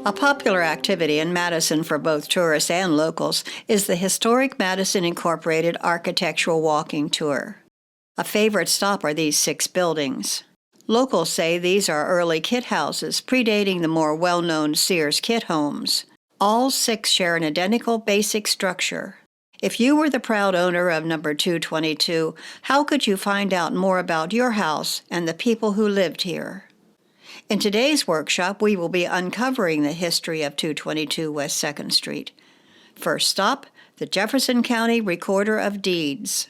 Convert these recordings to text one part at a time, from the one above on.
A popular activity in Madison for both tourists and locals is the Historic Madison Incorporated Architectural Walking Tour. A favorite stop are these 6 buildings. Locals say these are early kit houses predating the more well-known Sears kit homes. All 6 share an identical basic structure. If you were the proud owner of number 222, how could you find out more about your house and the people who lived here? In today's workshop, we will be uncovering the history of 222 West 2nd Street. First stop, the Jefferson County Recorder of Deeds.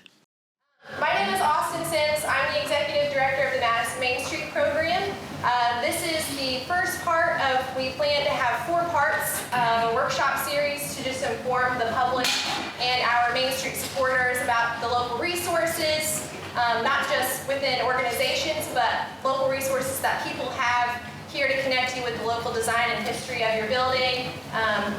My name is Austin Sims. I'm the Executive Director of the Madison Main Street Program. This is the first part of, we plan to have 4 parts of a workshop series to just inform the public and our Main Street supporters about the local resources, not just within organizations, but local resources that people have here to connect you with the local design and history of your building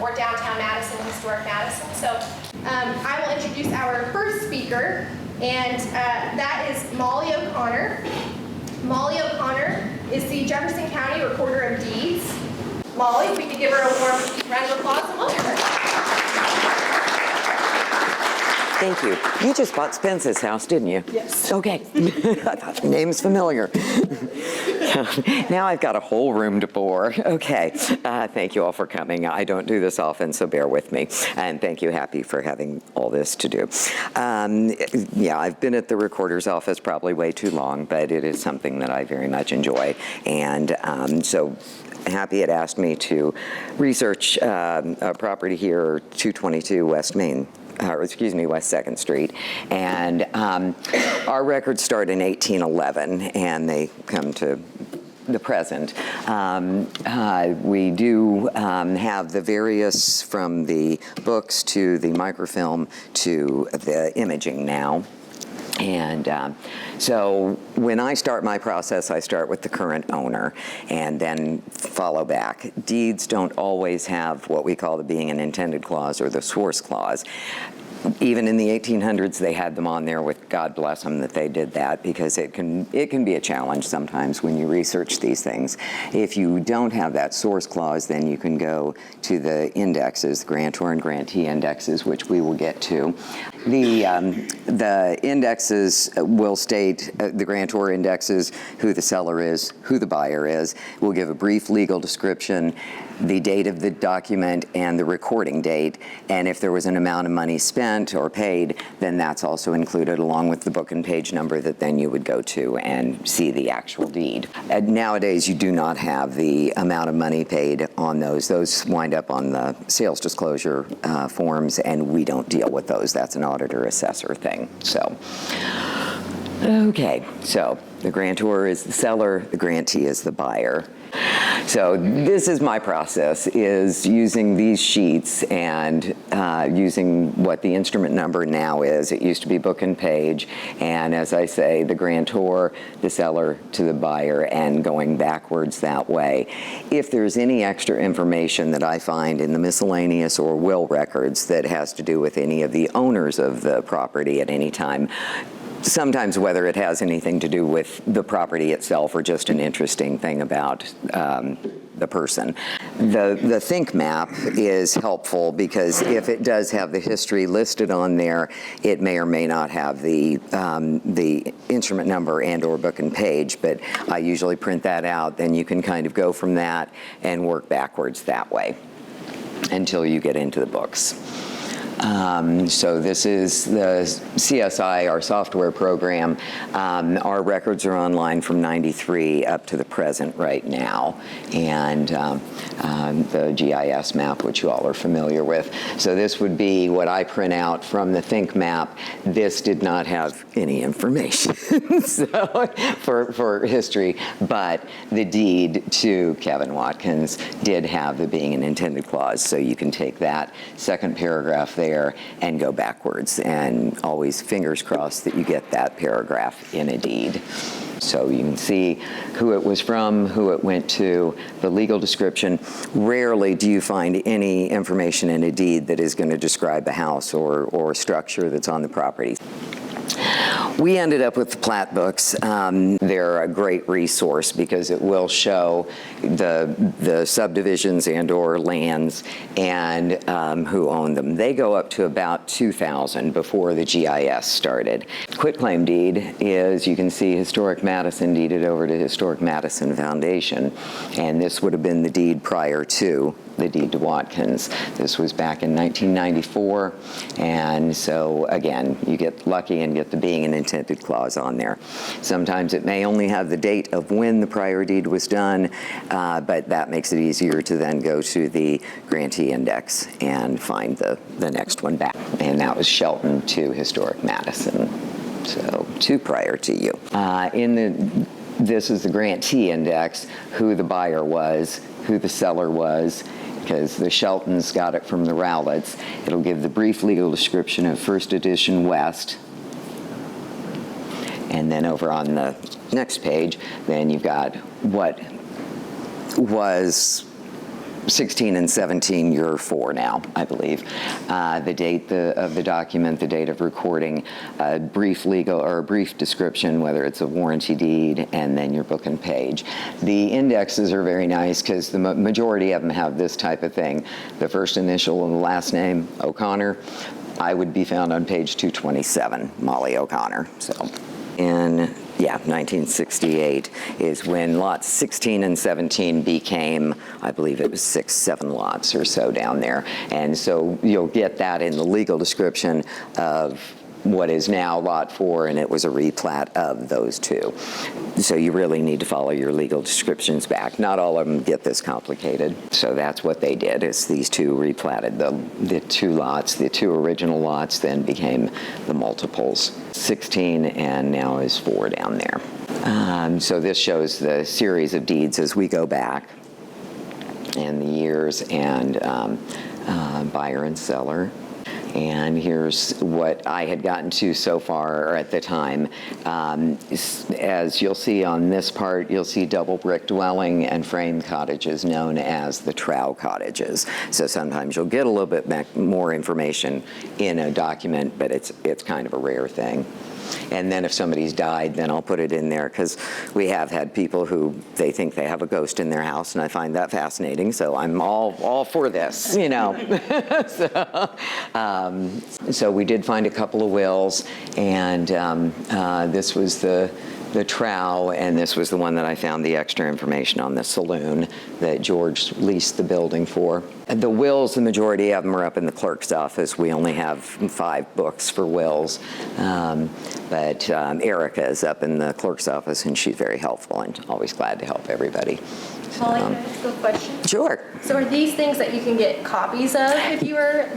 or downtown Madison, historic Madison. So I will introduce our first speaker, and that is Molly O'Connor. Molly O'Connor is the Jefferson County Recorder of Deeds. Molly, if we could give her a warm round of applause and welcome her. Thank you. You just bought Spence's house, didn't you? Yes. Okay. I thought the name's familiar. Now I've got a whole room to bore. Okay. Thank you all for coming. I don't do this often, so bear with me. And thank you, Happy, for having all this to do. Yeah, I've been at the recorder's office probably way too long, but it is something that I very much enjoy. And so Happy had asked me to research a property here, 222 West 2nd Street. And our records start in 1811, and they come to the present. We do have the various, from the books to the microfilm to the imaging now. And so when I start my process, I start with the current owner and then follow back. Deeds don't always have what we call the being an intended clause or the source clause. Even in the 1800s, they had them on there with God bless them that they did that, because it can be a challenge sometimes when you research these things. If you don't have that source clause, then you can go to the indexes, grantor and grantee indexes, which we will get to. The indexes will state, the grantor indexes, who the seller is, who the buyer is. We'll give a brief legal description, the date of the document and the recording date, and if there was an amount of money spent or paid, then that's also included along with the book and page number that then you would go to and see the actual deed. Nowadays, you do not have the amount of money paid on those. Those wind up on the sales disclosure forms, and we don't deal with those. That's an auditor assessor thing. So, okay, so the grantor is the seller, the grantee is the buyer. So this is my process, is using these sheets and using what the instrument number now is. It used to be book and page, and as I say, the grantor, the seller to the buyer, and going backwards that way. If there's any extra information that I find in the miscellaneous or will records that has to do with any of the owners of the property at any time, sometimes whether it has anything to do with the property itself or just an interesting thing about the person. The Think map is helpful because if it does have the history listed on there, it may or may not have the instrument number and or book and page, but I usually print that out. Then you can kind of go from that and work backwards that way until you get into the books. So this is the CSI, our software program. Our records are online from '93 up to the present right now, and the GIS map, which you all are familiar with. So this would be what I print out from the Think map. This did not have any information so for history, but the deed to Kevin Watkins did have the being an intended clause. So you can take that second paragraph there and go backwards, and always fingers crossed that you get that paragraph in a deed. So you can see who it was from, who it went to, the legal description. Rarely do you find any information in a deed that is going to describe the house or structure that's on the property. we ended up with the plat books. They're a great resource because it will show the subdivisions and/or lands and who owned them. They go up to about 2,000 before the GIS started. Quitclaim deed is, you can see Historic Madison deeded over to Historic Madison Foundation, and this would have been the deed prior to the deed to Watkins. This was back in 1994, and so again, you get lucky and get the being an intended clause on there. Sometimes it may only have the date of when the prior deed was done, but that makes it easier to then go to the grantee index and find the next one back. And that was Shelton to Historic Madison, so 2 prior to you. This is the grantee index, who the buyer was, who the seller was, because the Sheltons got it from the Rowletts. It'll give the brief legal description of First Edition West. And then over on the next page, then you've got what was 16 and 17, you're 4 now, I believe. The date of the document, the date of recording, a brief legal or a brief description, whether it's a warranty deed, and then your book and page. The indexes are very nice because the majority of them have this type of thing. The first initial and the last name, O'Connor. I would be found on page 227, Molly O'Connor. So, in 1968 is when lots 16 and 17 became, I believe it was 7 lots or so down there. And so you'll get that in the legal description of what is now Lot 4, and it was a replat of those 2. So you really need to follow your legal descriptions back. Not all of them get this complicated. So that's what they did, is these 2 replatted the 2 lots. The 2 original lots then became the multiples, 16 and now is 4 down there. So this shows the series of deeds as we go back and the years and buyer and seller. And here's what I had gotten to so far, or at the time. As you'll see on this part, you'll see double brick dwelling and frame cottages known as the Trow cottages. So sometimes you'll get a little bit more information in a document, but it's kind of a rare thing. And then if somebody's died, then I'll put it in there, because we have had people who they think they have a ghost in their house, and I find that fascinating. So I'm all for this, you know. So we did find a couple of wills, and this was the Trow, and this was the one that I found the extra information on, the saloon that George leased the building for. The wills, the majority of them are up in the clerk's office. We only have 5 books for wills, but Erica is up in the clerk's office, and she's very helpful and always glad to help everybody. Molly, can I ask a question? Sure. So are these things that you can get copies of if you were,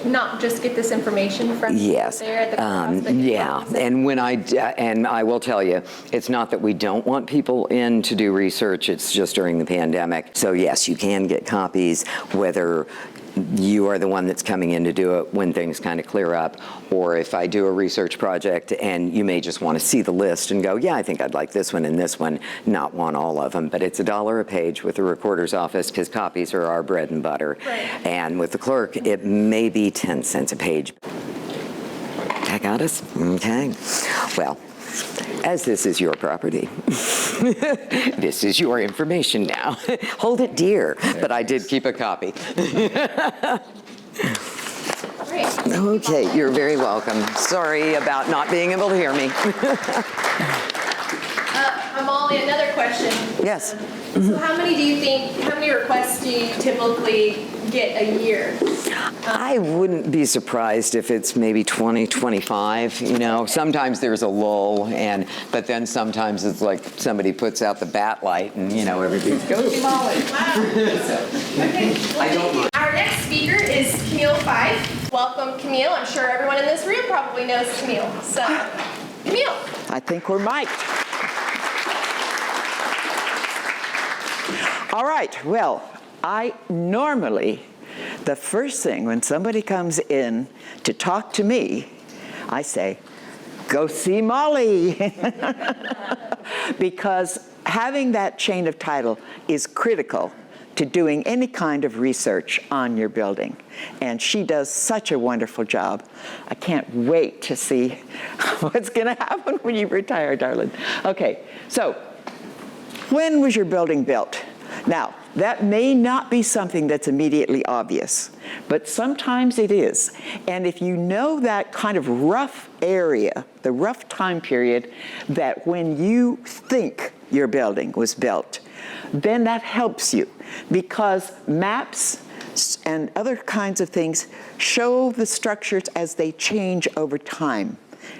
not just get this information from Yes. there at the courthouse, but yeah, and I will tell you, it's not that we don't want people in to do research, it's just during the pandemic. So yes, you can get copies, whether you are the one that's coming in to do it when things kind of clear up, or if I do a research project and you may just want to see the list and go, yeah, I think I'd like this one and this one, not want all of them. But it's $1 a page with the recorder's office, because copies are our bread and butter. Right. And with the clerk, it may be 10 cents a page. That got us? Okay. Well, as this is your property, this is your information now. Hold it dear, but I did keep a copy. Great. Okay, you're very welcome. Sorry about not being able to hear me. Molly, another question. Yes. So how many requests do you typically get a year? I wouldn't be surprised if it's maybe 20, 25, you know. Sometimes there's a lull, but then sometimes it's like somebody puts out the bat light and, you know, everybody goes, Molly. Wow. Okay. I don't mind. Our next speaker is Camille Fife. Welcome, Camille. I'm sure everyone in this room probably knows Camille. So, Camille. I think we're mic'd. All right, well, I normally, the first thing when somebody comes in to talk to me, I say, go see Molly. Because having that chain of title is critical to doing any kind of research on your building. And she does such a wonderful job. I can't wait to see what's going to happen when you retire, darling. Okay, so when was your building built? Now, that may not be something that's immediately obvious, but sometimes it is. And if you know that kind of rough area, the rough time period that when you think your building was built, then that helps you, because maps and other kinds of things show the structures as they change over time.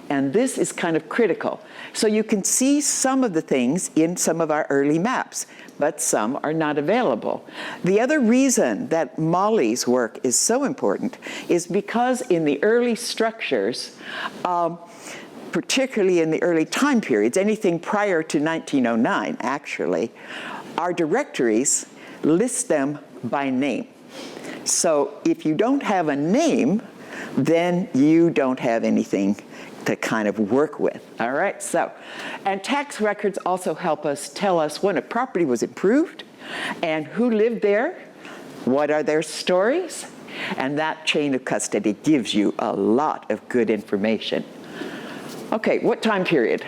And this is kind of critical. So you can see some of the things in some of our early maps, but some are not available. The other reason that Molly's work is so important is because in the early structures, particularly in the early time periods, anything prior to 1909 actually, our directories list them by name. So if you don't have a name, then you don't have anything to kind of work with, all right? So, and tax records also help us tell us when a property was improved and who lived there, what are their stories, and that chain of custody gives you a lot of good information. Okay, what time period?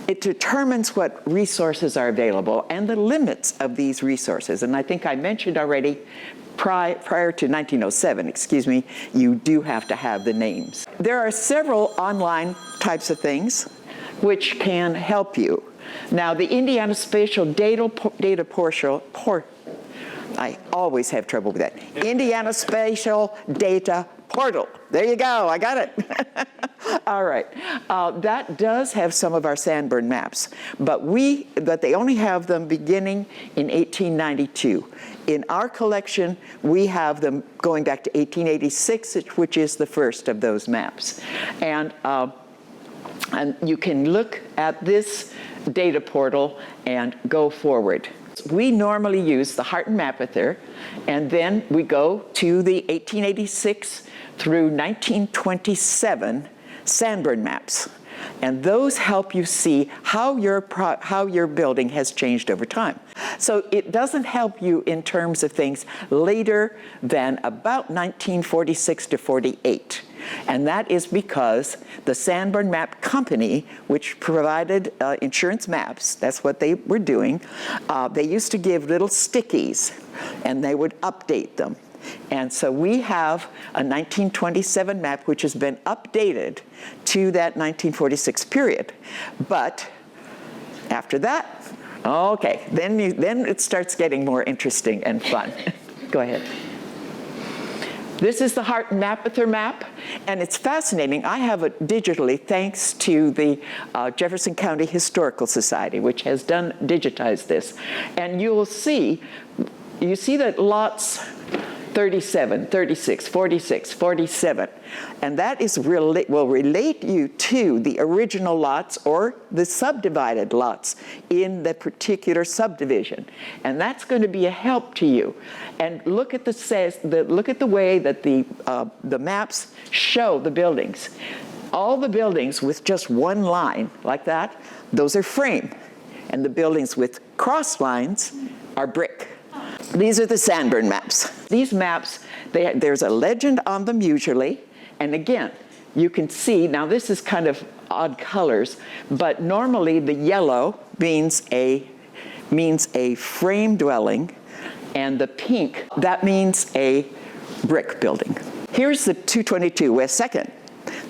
It determines what resources are available and the limits of these resources. And I think I mentioned already, prior to 1907, you do have to have the names. There are several online types of things which can help you. Now, the Indiana Spatial Data Portal, I always have trouble with that. Indiana Spatial Data Portal. There you go, I got it. All right, that does have some of our Sanborn maps, but they only have them beginning in 1892. In our collection, we have them going back to 1886, which is the first of those maps. And you can look at this data portal and go forward. We normally use the Harton Mapper, and then we go to the 1886 through 1927 Sanborn maps. And those help you see how your building has changed over time. So it doesn't help you in terms of things later than about 1946 to 48. And that is because the Sanborn Map Company, which provided insurance maps, that's what they were doing, they used to give little stickies, and they would update them. And so we have a 1927 map which has been updated to that 1946 period. But after that, okay, then it starts getting more interesting and fun. Go ahead. This is the Harton Mapper map, and it's fascinating. I have it digitally thanks to the Jefferson County Historical Society, which has digitized this. And you see that lots 37, 36, 46, 47. And that will relate you to the original lots or the subdivided lots in the particular subdivision. And that's going to be a help to you. And look at the way that the maps show the buildings. All the buildings with just one line like that, those are frame. And the buildings with cross lines are brick. These are the Sanborn maps. These maps, there's a legend on them usually, and again, you can see, now this is kind of odd colors, but normally the yellow means a frame dwelling, and the pink, that means a brick building. Here's the 222 West 2nd,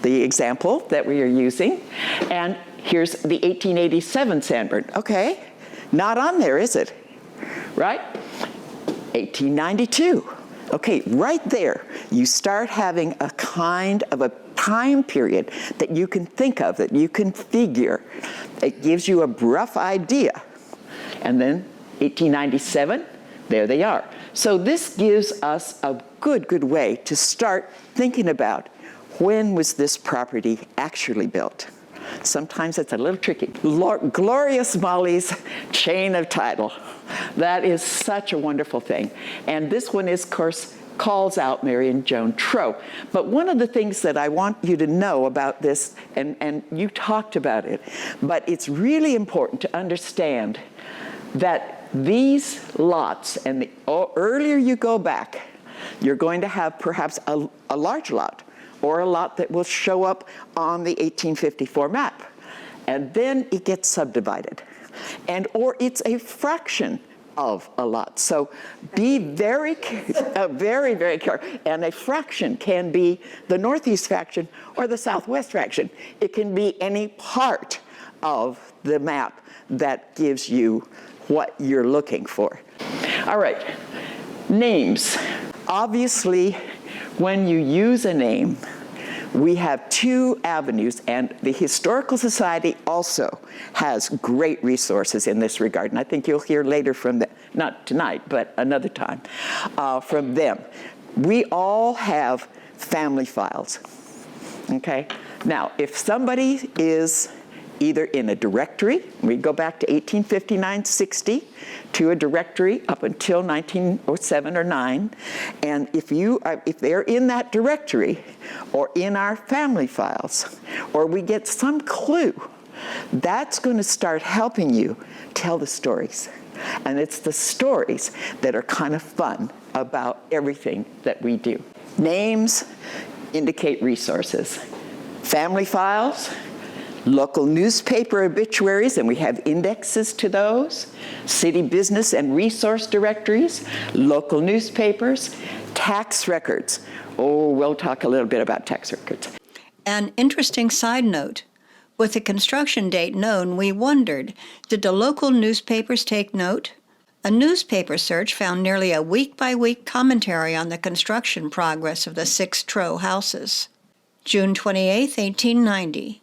the example that we are using, and here's the 1887 Sanborn. Okay, not on there, is it? Right? 1892. Okay, right there, you start having a kind of a time period that you can think of, that you can figure. It gives you a rough idea. And then 1897, there they are. So this gives us a good way to start thinking about when was this property actually built. Sometimes it's a little tricky. Glorious Molly's chain of title. That is such a wonderful thing. And this one is, of course, calls out Mary and Joan Troe. But one of the things that I want you to know about this, and you talked about it, but it's really important to understand that these lots and the earlier you go back, you're going to have perhaps a large lot, or a lot that will show up on the 1854 map. And then it gets subdivided. Or it's a fraction of a lot. So be very, very, very careful. And a fraction can be the northeast fraction or the southwest fraction. It can be any part of the map that gives you what you're looking for. All right, names. Obviously, when you use a name, we have two avenues, and the Historical Society also has great resources in this regard, and I think you'll hear later from them, not tonight, but another time, from them. We all have family files, okay? Now, if somebody is either in a directory, we go back to 1859-60 to a directory up until 1907 or 9, and if they're in that directory or in our family files, or we get some clue, that's going to start helping you tell the stories. And it's the stories that are kind of fun about everything that we do. Names indicate resources. Family files, local newspaper obituaries, and we have indexes to those, city business and resource directories, local newspapers, tax records. Oh, we'll talk a little bit about tax records. An interesting side note. With the construction date known, we wondered, did the local newspapers take note? A newspaper search found nearly a week-by-week commentary on the construction progress of the 6 Trow houses. June 28, 1890.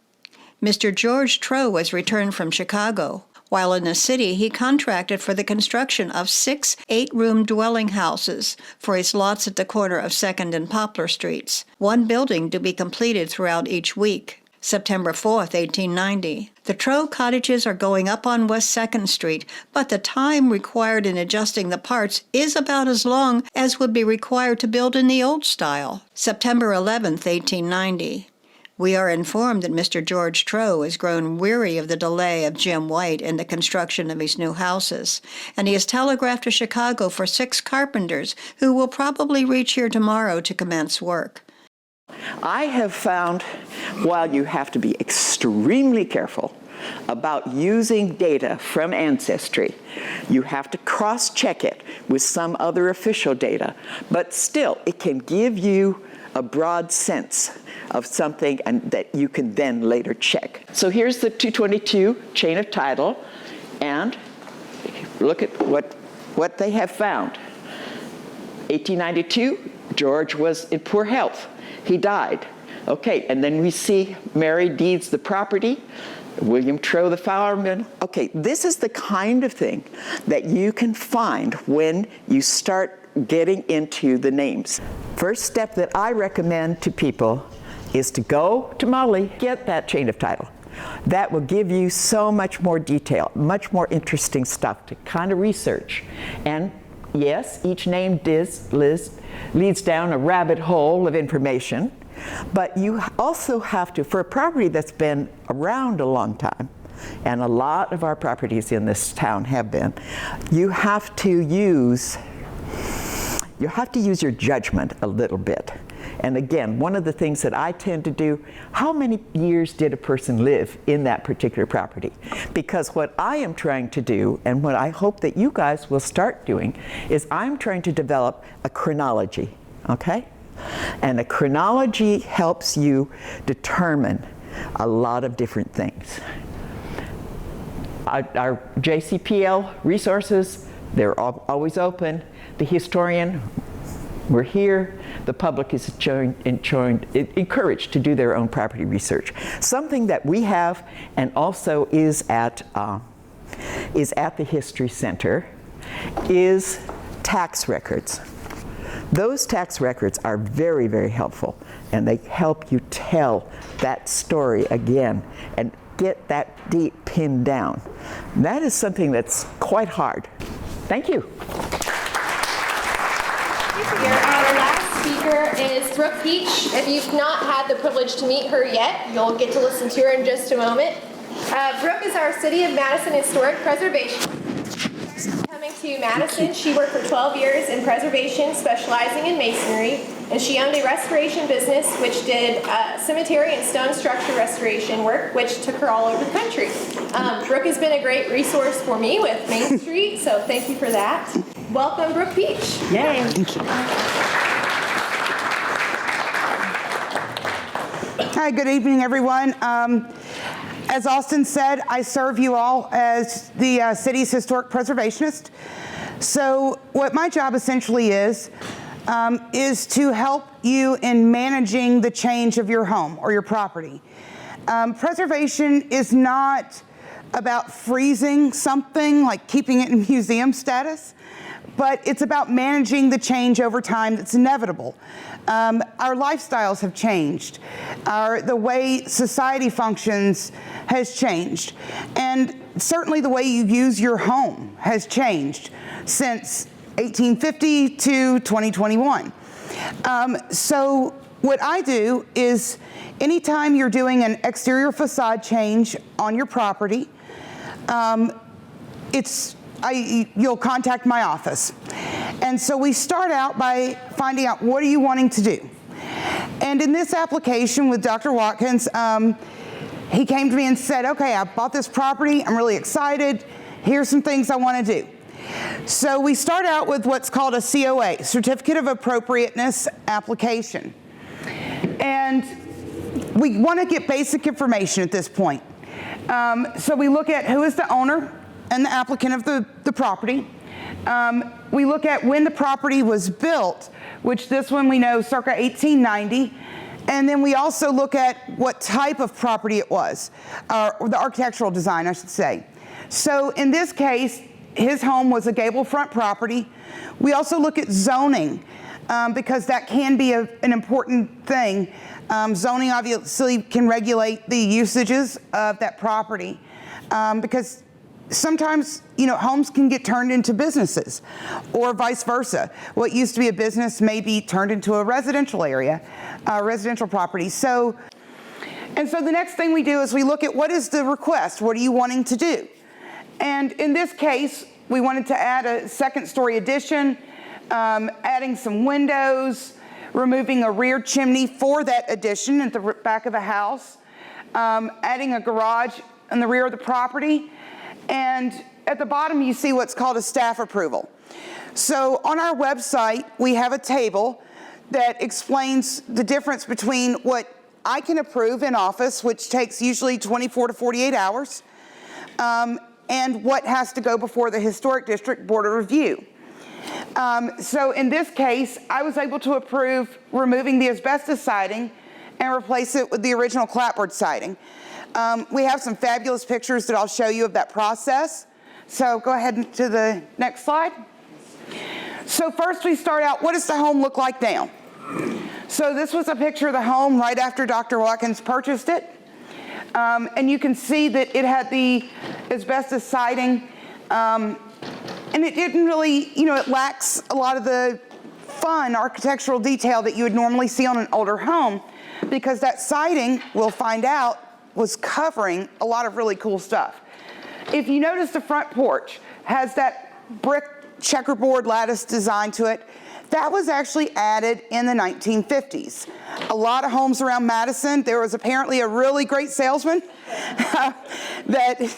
Mr. George Trow was returned from Chicago. While in the city, he contracted for the construction of 6 8-room dwelling houses for his lots at the corner of 2nd and Poplar Streets, one building to be completed throughout each week. September 4, 1890. The Trow cottages are going up on West 2nd Street, but the time required in adjusting the parts is about as long as would be required to build in the old style. September 11, 1890. We are informed that Mr. George Trow has grown weary of the delay of Jim White in the construction of his new houses, and he has telegraphed to Chicago for 6 carpenters who will probably reach here tomorrow to commence work. I have found, while you have to be extremely careful about using data from Ancestry, you have to cross-check it with some other official data, but still, it can give you a broad sense of something and that you can then later check. So here's the 222 chain of title, and look at what they have found. 1892, George was in poor health. He died. Okay, and then we see Mary deeds the property, William Trow the fireman. Okay, this is the kind of thing that you can find when you start getting into the names. First step that I recommend to people is to go to Molly, get that chain of title. That will give you so much more detail, much more interesting stuff to kind of research. And yes, each name leads down a rabbit hole of information, but you also have to, for a property that's been around a long time, and a lot of our properties in this town have been, you have to use your judgment a little bit. And again, one of the things that I tend to do, how many years did a person live in that particular property? Because what I am trying to do, and what I hope that you guys will start doing, is I'm trying to develop a chronology, okay? And a chronology helps you determine a lot of different things. Our JCPL resources, they're always open. The historian, we're here. The public is encouraged to do their own property research. Something that we have and also is at the History Center is tax records. Those tax records are very, very helpful, and they help you tell that story again and get that deep pinned down. And that is something that's quite hard. Thank you. Our last speaker is Brooke Peach. If you've not had the privilege to meet her yet, you'll get to listen to her in just a moment. Brooke is our City of Madison Historic Preservation. Come coming to Madison. She worked for 12 years in preservation, specializing in masonry, and she owned a restoration business which did cemetery and stone structure restoration work, which took her all over the country. Brooke has been a great resource for me with Main Street, so thank you for that. Welcome, Brooke Peach. Yay. Thank you. Hi, good evening, everyone. As Austin said, I serve you all as the city's historic preservationist. So what my job essentially is to help you in managing the change of your home or your property. Preservation is not about freezing something, like keeping it in museum status, but it's about managing the change over time that's inevitable. Our lifestyles have changed. The way society functions has changed. And certainly the way you use your home has changed since 1850 to 2021. So what I do is anytime you're doing an exterior facade change on your property, you'll contact my office. And so we start out by finding out, what are you wanting to do? And in this application with Dr. Watkins, he came to me and said, okay, I bought this property, I'm really excited, here's some things I want to do. So we start out with what's called a COA, Certificate of Appropriateness application. And we want to get basic information at this point. So we look at who is the owner and the applicant of the property. We look at when the property was built, which this one we know circa 1890. And then we also look at what type of property it was, or the architectural design, I should say. So in this case, his home was a gable front property. We also look at zoning, because that can be an important thing. Zoning obviously can regulate the usages of that property, because sometimes, homes can get turned into businesses, or vice versa. What used to be a business may be turned into a residential area, residential property. So the next thing we do is we look at, what is the request? What are you wanting to do? And in this case, we wanted to add a second-story addition, adding some windows, removing a rear chimney for that addition at the back of the house, adding a garage in the rear of the property. And at the bottom, you see what's called a staff approval. So on our website, we have a table that explains the difference between what I can approve in office, which takes usually 24 to 48 hours, and what has to go before the Historic District Board of Review. So in this case, I was able to approve removing the asbestos siding and replace it with the original clapboard siding. We have some fabulous pictures that I'll show you of that process. So go ahead to the next slide. So first we start out, what does the home look like now? So this was a picture of the home right after Dr. Watkins purchased it. And you can see that it had the asbestos siding. And it didn't really, it lacks a lot of the fun architectural detail that you would normally see on an older home, because that siding, we'll find out, was covering a lot of really cool stuff. If you notice, the front porch has that brick checkerboard lattice design to it. That was actually added in the 1950s. A lot of homes around Madison, there was apparently a really great salesman that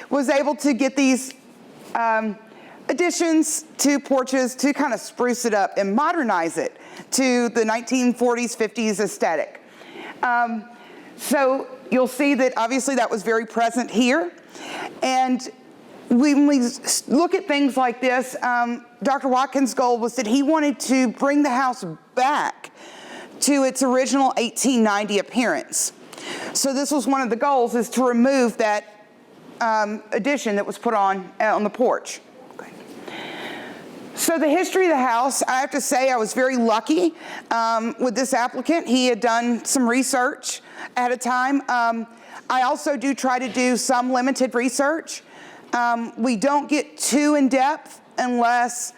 was able to get these additions to porches to kind of spruce it up and modernize it to the 1940s, 50s aesthetic. So you'll see that obviously that was very present here. And when we look at things like this, Dr. Watkins' goal was that he wanted to bring the house back to its original 1890 appearance. So this was one of the goals, is to remove that addition that was put on the porch. Okay. So the history of the house, I have to say I was very lucky with this applicant. He had done some research at a time. I also do try to do some limited research. We don't get too in-depth unless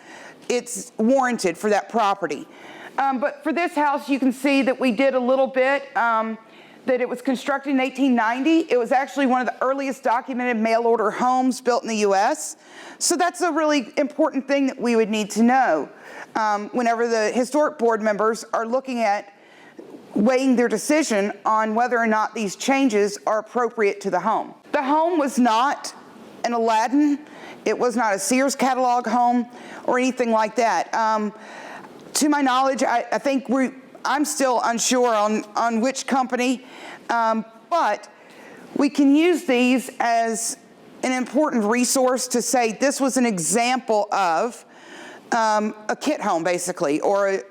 it's warranted for that property. But for this house, you can see that we did a little bit. that it was constructed in 1890. It was actually one of the earliest documented mail-order homes built in the U.S. So that's a really important thing that we would need to know whenever the historic board members are looking at weighing their decision on whether or not these changes are appropriate to the home. The home was not an Aladdin. It was not a Sears catalog home or anything like that. To my knowledge, I think I'm still unsure on which company, but we can use these as an important resource to say this was an example of a kit home, basically, or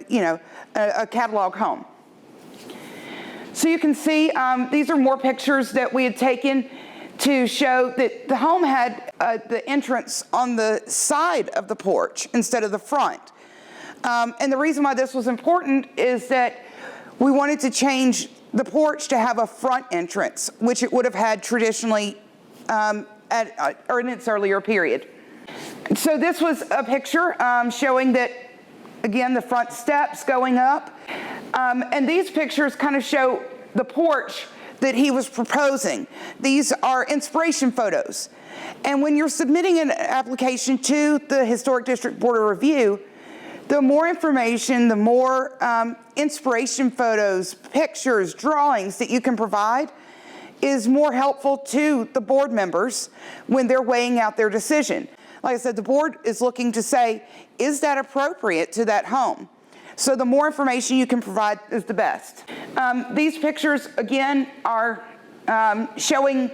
a catalog home. So you can see these are more pictures that we had taken to show that the home had the entrance on the side of the porch instead of the front. And the reason why this was important is that we wanted to change the porch to have a front entrance, which it would have had traditionally in its earlier period. So this was a picture showing that, again, the front steps going up. And these pictures kind of show the porch that he was proposing. These are inspiration photos. And when you're submitting an application to the Historic District Board of Review, the more information, the more inspiration photos, pictures, drawings that you can provide is more helpful to the board members when they're weighing out their decision. Like I said, the board is looking to say, is that appropriate to that home? So the more information you can provide is the best. These pictures, again, are showing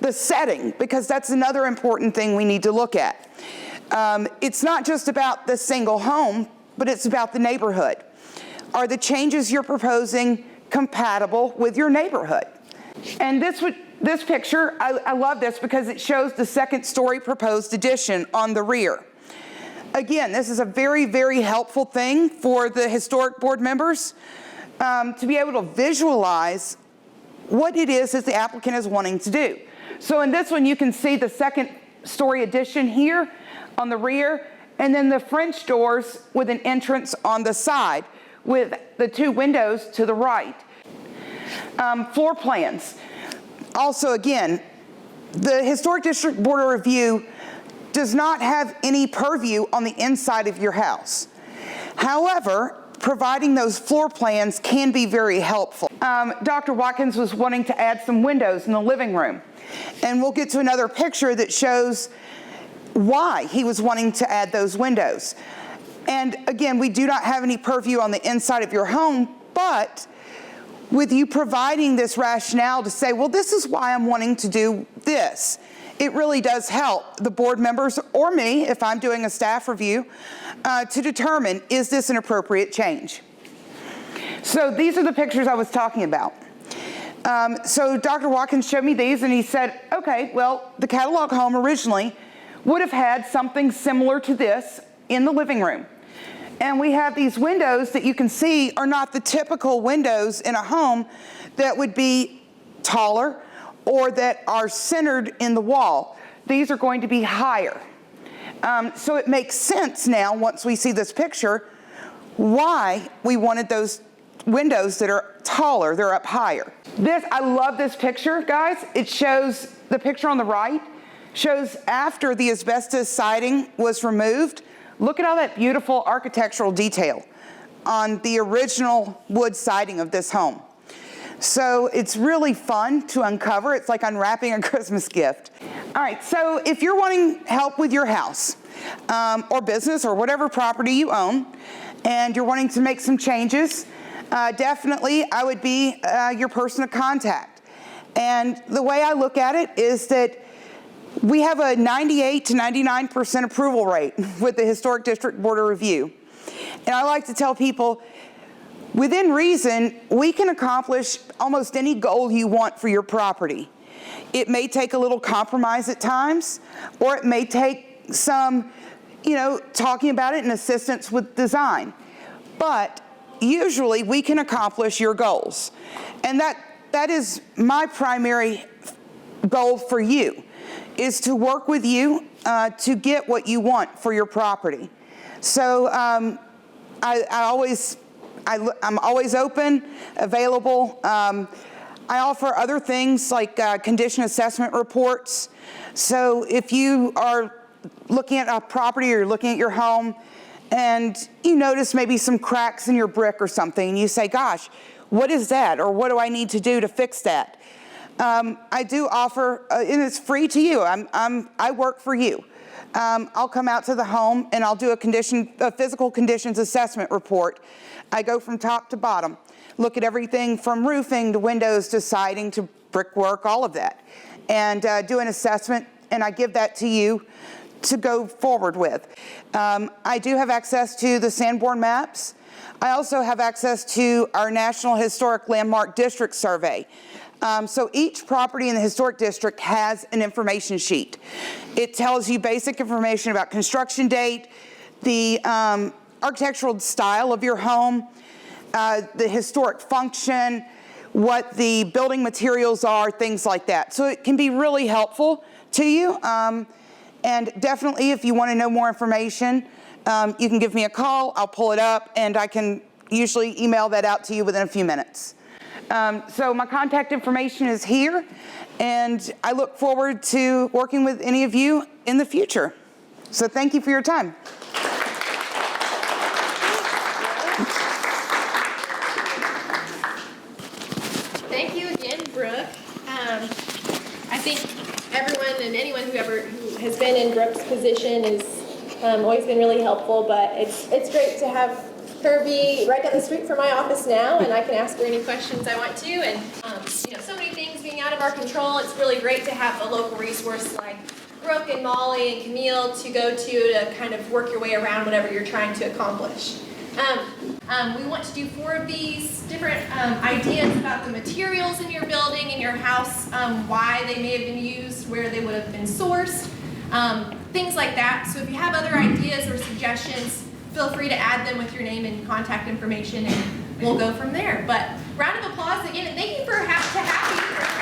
the setting, because that's another important thing we need to look at. It's not just about the single home, but it's about the neighborhood. Are the changes you're proposing compatible with your neighborhood? And this picture, I love this because it shows the second-story proposed addition on the rear. Again, this is a very, very helpful thing for the historic board members to be able to visualize what it is that the applicant is wanting to do. So in this one, you can see the second-story addition here on the rear, and then the French doors with an entrance on the side with the two windows to the right. Floor plans. Also, again, the Historic District Board of Review does not have any purview on the inside of your house. However, providing those floor plans can be very helpful. Dr. Watkins was wanting to add some windows in the living room, and we'll get to another picture that shows why he was wanting to add those windows. And again, we do not have any purview on the inside of your home, but with you providing this rationale to say, well, this is why I'm wanting to do this, it really does help the board members or me, if I'm doing a staff review, to determine, is this an appropriate change? So these are the pictures I was talking about. So Dr. Watkins showed me these, and he said, okay, well, the catalog home originally would have had something similar to this in the living room. And we have these windows that you can see are not the typical windows in a home that would be taller or that are centered in the wall. These are going to be higher. So it makes sense now, once we see this picture, why we wanted those windows that are taller, they're up higher. I love this picture, guys. It shows, the picture on the right shows after the asbestos siding was removed. Look at all that beautiful architectural detail on the original wood siding of this home. So it's really fun to uncover. It's like unwrapping a Christmas gift. All right, so if you're wanting help with your house or business or whatever property you own, and you're wanting to make some changes, definitely I would be your person of contact. And the way I look at it is that we have a 98 to 99% approval rate with the Historic District Board of Review. And I like to tell people, within reason, we can accomplish almost any goal you want for your property. It may take a little compromise at times, or it may take some, talking about it and assistance with design. But usually we can accomplish your goals. And that is my primary goal for you, is to work with you to get what you want for your property. So I'm always open, available. I offer other things like condition assessment reports. So if you are looking at a property or you're looking at your home and you notice maybe some cracks in your brick or something, and you say, gosh, what is that? Or what do I need to do to fix that? I do offer, and it's free to you. I work for you. I'll come out to the home and I'll do a physical conditions assessment report. I go from top to bottom, look at everything from roofing to windows to siding to brickwork, all of that, and do an assessment, and I give that to you to go forward with. I do have access to the Sanborn maps. I also have access to our National Historic Landmark District Survey. So each property in the historic district has an information sheet. It tells you basic information about construction date, the architectural style of your home, the historic function, what the building materials are, things like that. So it can be really helpful to you. And definitely, if you want to know more information, you can give me a call, I'll pull it up, and I can usually email that out to you within a few minutes. So my contact information is here, and I look forward to working with any of you in the future. So thank you for your time. Thank you again, Brooke. I think everyone and anyone who has been in Brooke's position has always been really helpful, but it's great to have her be right down the street from my office now, and I can ask her any questions I want to. And so many things being out of our control, it's really great to have a local resource like Brooke and Molly and Camille to go to kind of work your way around whatever you're trying to accomplish. We want to do 4 of these different ideas about the materials in your building, in your house, why they may have been used, where they would have been sourced, things like that. So if you have other ideas or suggestions, feel free to add them with your name and contact information, and we'll go from there. But round of applause again, and thank you for to have you.